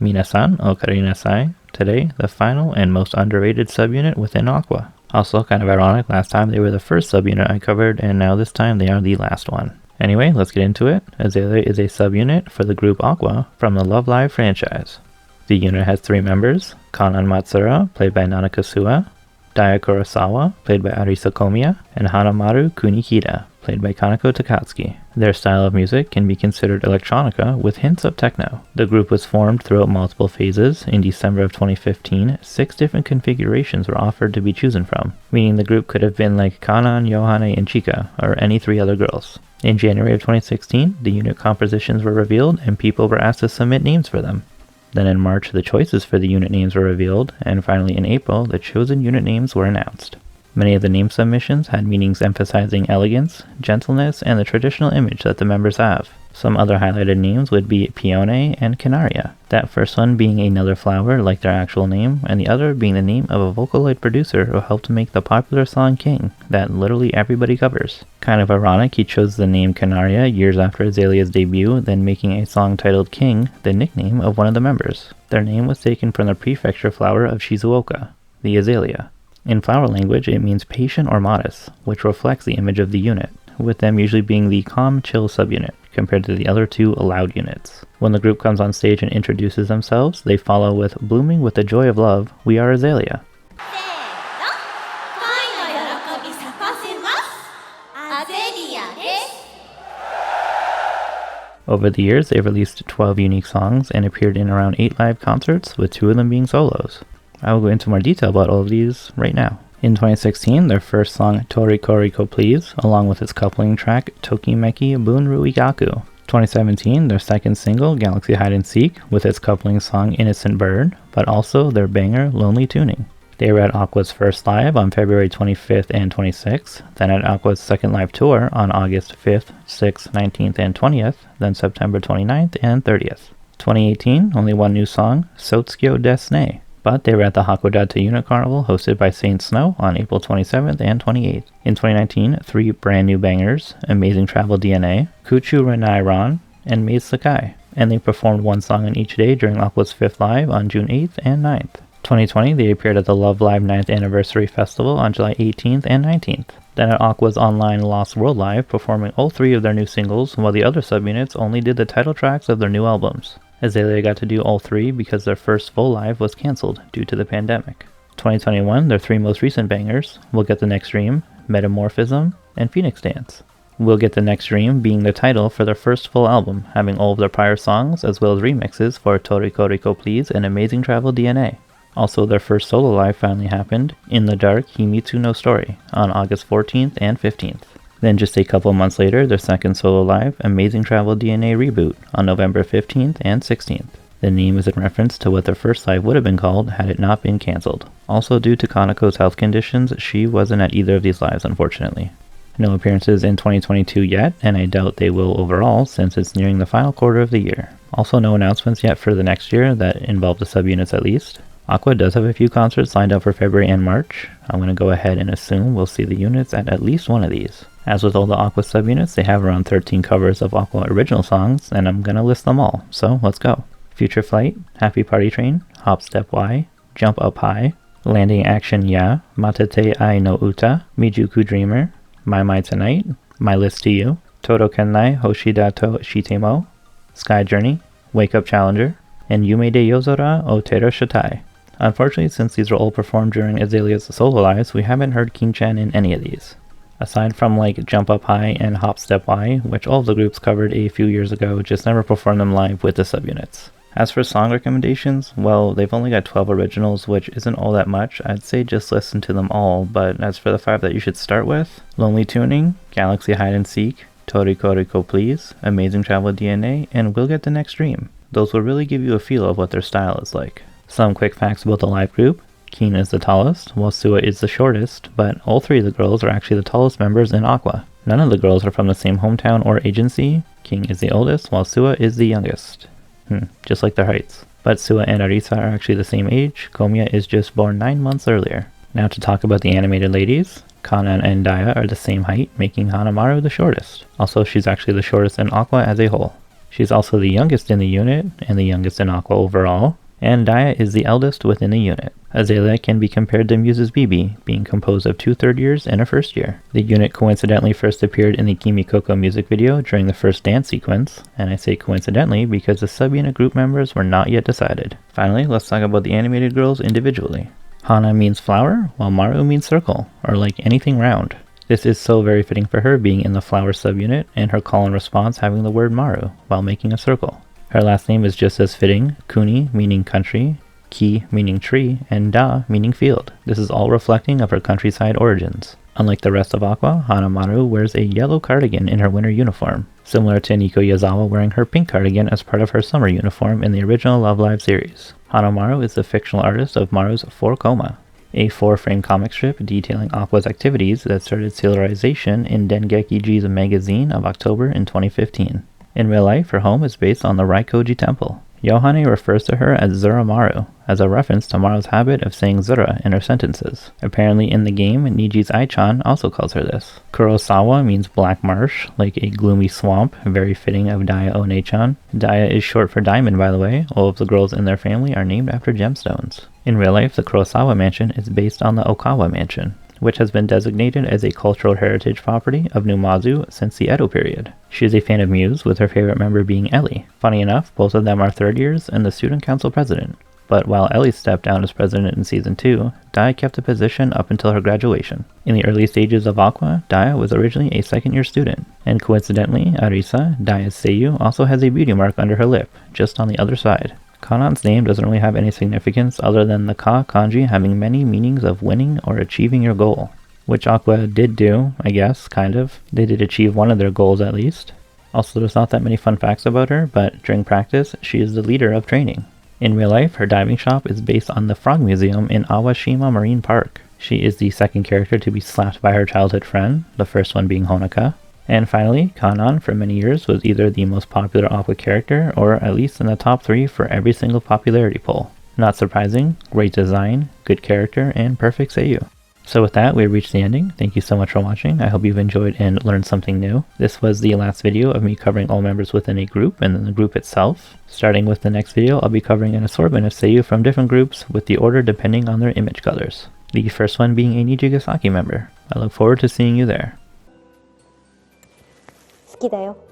Minasan okarinasai. Today, the final and most underrated subunit within Aqua. Also, kind of ironic, last time they were the first subunit I covered, and now this time they are the last one. Anyway, let's get into it. Azalea is a subunit for the group Aqua from the LoveLive franchise. The unit has 3 members: Kanan Matsura, played by Nanaka Sua, Daya Kurosawa, played by Arisa Komiya, and Hanamaru Kunikita, played by Kanako Takatsuki. Their style of music can be considered electronica with hints of techno. The group was formed throughout multiple phases. In December of 2015, 6 different configurations were offered to be chosen from, meaning the group could have been like Kanan, Yohane, and Chika, or any 3 other girls. In January of 2016, the unit compositions were revealed and people were asked to submit names for them. Then in March, the choices for the unit names were revealed, and finally in April, the chosen unit names were announced. Many of the name submissions had meanings emphasizing elegance, gentleness, and the traditional image that the members have. Some other highlighted names would be Peony and Canaria, that first one being another flower like their actual name, and the other being the name of a Vocaloid producer who helped make the popular song King, that literally everybody covers. Kind of ironic, he chose the name Canaria years after Azalea's debut, then making a song titled King the nickname of one of the members. Their name was taken from the prefecture flower of Shizuoka, the Azalea. In flower language, it means patient or modest, which reflects the image of the unit, with them usually being the calm, chill subunit, compared to the other 2 loud units. When the group comes on stage and introduces themselves, they follow with "Blooming with the joy of love, we are Azalea." Over the years, they've released 12 unique songs and appeared in around 8 live concerts, with 2 of them being solos. I will go into more detail about all of these right now. In 2016, their first song, Tori Koriko Please, along with its coupling track, Tokimeki Bunrui Gaku. 2017, their second single, Galaxy Hide and Seek, with its coupling song, Innocent Bird, but also their banger, Lonely Tuning. They were at Aqua's first live on February 25th and 26th, then at Aqua's second live tour on August 5th, 6th, 19th, and 20th, then September 29th and 30th. 2018, only one new song, Sotsukyo Desne. But they were at the Hakodate Unit Carnival hosted by Saint Snow on April 27th and 28th. In 2019, 3 brand new bangers, Amazing Travel DNA, Kuchu Renai Ron, and Maze Sakai, and they performed 1 song on each day during Aqua's 5th live on June 8th and 9th. 2020, they appeared at the LoveLive 9th Anniversary Festival on July 18th and 19th. Then at Aqua's online Lost World Live, performing all 3 of their new singles, while the other subunits only did the title tracks of their new albums. Azalea got to do all 3 because their first full live was cancelled due to the pandemic. 2021, their 3 most recent bangers, We'll Get the Next Dream, Metamorphism, and Phoenix Dance. We'll Get the Next Dream being the title for their first full album, having all of their prior songs as well as remixes for Tori Koriko Please and Amazing Travel DNA. Also, their first solo live finally happened, In the Dark Himitsu no Story, on August 14th and 15th. Then just a couple months later, their second solo live, Amazing Travel DNA Reboot, on November 15th and 16th. The name is in reference to what their first live would have been called had it not been cancelled. Also, due to Kanako's health conditions, she wasn't at either of these lives, unfortunately. No appearances in 2022 yet, and I doubt they will overall since it's nearing the final quarter of the year. Also, no announcements yet for the next year that involve the subunits at least. Aqua does have a few concerts lined up for February and March. I'm going to go ahead and assume we'll see the units at least one of these. As with all the Aqua subunits, they have around 13 covers of Aqua original songs, and I'm going to list them all, so let's go. Future Flight, Happy Party Train, Hop Step Y, Jump Up High, Landing Action Ya, Matate Ai no Uta, Mijuku Dreamer, My Tonight, My List to You, Todo Kennai Hoshida to Shitemo, Sky Journey, Wake Up Challenger, and Yume de Yozora o Tero Shatai. Unfortunately, since these were all performed during Azalea's solo lives, we haven't heard King-chan in any of these. Aside from like Jump Up High and Hop Step Y, which all of the groups covered a few years ago, just never performed them live with the subunits. As for song recommendations, well, they've only got 12 originals, which isn't all that much. I'd say just listen to them all, but as for the 5 that you should start with, Lonely Tuning, Galaxy Hide and Seek, Tori Koriko Please, Amazing Travel DNA, and We'll Get the Next Dream. Those will really give you a feel of what their style is like. Some quick facts about the live group. Keen is the tallest, while Sua is the shortest, but all 3 of the girls are actually the tallest members in Aqua. None of the girls are from the same hometown or agency. King is the oldest, while Sua is the youngest. Just like their heights. But Sua and Arisa are actually the same age. Komiya is just born 9 months earlier. Now to talk about the animated ladies. Kanan and Daya are the same height, making Hanamaru the shortest. Also, she's actually the shortest in Aqua as a whole. She's also the youngest in the unit, and the youngest in Aqua overall, and Daya is the eldest within the unit. Azalea can be compared to Muse's BB, being composed of 2 third years and a first year. The unit coincidentally first appeared in the Kimi Coco music video during the first dance sequence, and I say coincidentally because the subunit group members were not yet decided. Finally, let's talk about the animated girls individually. Hana means flower, while Maru means circle, or like anything round. This is so very fitting for her being in the flower subunit, and her call and response having the word Maru, while making a circle. Her last name is just as fitting, Kuni meaning country, Ki meaning tree, and Da meaning field. This is all reflecting of her countryside origins. Unlike the rest of Aqua, Hanamaru wears a yellow cardigan in her winter uniform, similar to Nico Yazawa wearing her pink cardigan as part of her summer uniform in the original LoveLive series. Hanamaru is the fictional artist of Maru's 4 Koma, a 4-frame comic strip detailing Aqua's activities that started serialization in Dengeki G's magazine of October in 2015. In real life, her home is based on the Raikoji Temple. Yohane refers to her as Zura Maru, as a reference to Maru's habit of saying Zura in her sentences. Apparently in the game, Niji's Aichan also calls her this. Kurosawa means black marsh, like a gloomy swamp, very fitting of Daya One-chan. Daya is short for diamond, by the way. All of the girls in their family are named after gemstones. In real life, the Kurosawa mansion is based on the Okawa mansion, which has been designated as a cultural heritage property of Numazu since the Edo period. She is a fan of Muse, with her favorite member being Ellie. Funny enough, both of them are 3rd years and the student council president. But while Ellie stepped down as president in Season 2, Daya kept the position up until her graduation. In the early stages of Aqua, Daya was originally a 2nd year student. And coincidentally, Arisa, Daya's Seiyuu, also has a beauty mark under her lip, just on the other side. Kanan's name doesn't really have any significance other than the Ka kanji having many meanings of winning or achieving your goal. Which Aqua did do, I guess, kind of. They did achieve one of their goals at least. Also, there's not that many fun facts about her, but during practice, she is the leader of training. In real life, her diving shop is based on the Frog Museum in Awashima Marine Park. She is the 2nd character to be slapped by her childhood friend, the first one being Honoka. And finally, Kanan for many years was either the most popular Aqua character or at least in the top 3 for every single popularity poll. Not surprising, great design, good character, and perfect Seiyuu. So with that, we reached the ending. Thank you so much for watching. I hope you've enjoyed and learned something new. This was the last video of me covering all members within a group and then the group itself. Starting with the next video, I'll be covering an assortment of Seiyuu from different groups with the order depending on their image colors. The first one being a Nijigasaki member. I look forward to seeing you there. 好きだよ。